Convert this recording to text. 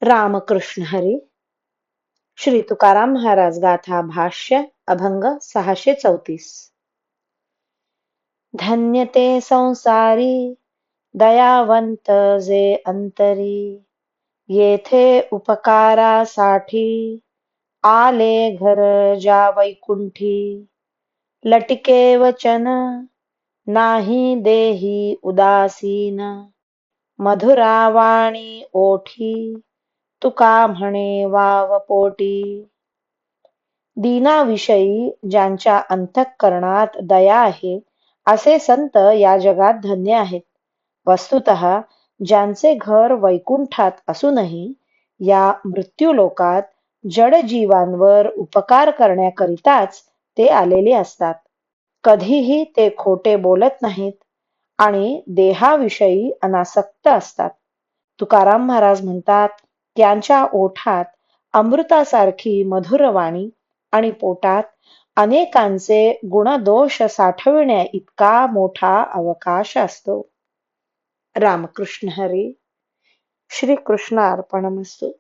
रामकृष्ण हरी. श्री तुकाराम महाराज गाथा भाष्य अभंग 634. धन्य ते संसारी दयावंत जे अंतरी, येथे उपकारासाठी आले घर ज्या वैकुंठी. लटिके वचन नाही देही उदासीन, मधुरावाणी ओठी तुका म्हणे वाव पोटी. दीनाविषयी ज्यांच्या अंतःकरणात दया आहे असे संत या जगात धन्य आहेत. वस्तुतः ज्यांचे घर वैकुंठात असूनही या मृत्यूलोकात जड जीवांवर उपकार करण्याकरिताच ते आलेले असतात. कधीही ते खोटे बोलत नाहीत आणि देहाविषयी अनासक्त असतात. तुकाराम महाराज म्हणतात, त्यांच्या ओठात अमृतासारखी मधुर वाणी आणि पोटात अनेकांचे गुणदोष साठविण्या इतका मोठा अवकाश असतो. रामकृष्ण हरी. श्री कृष्ण अर्पणमस्तु.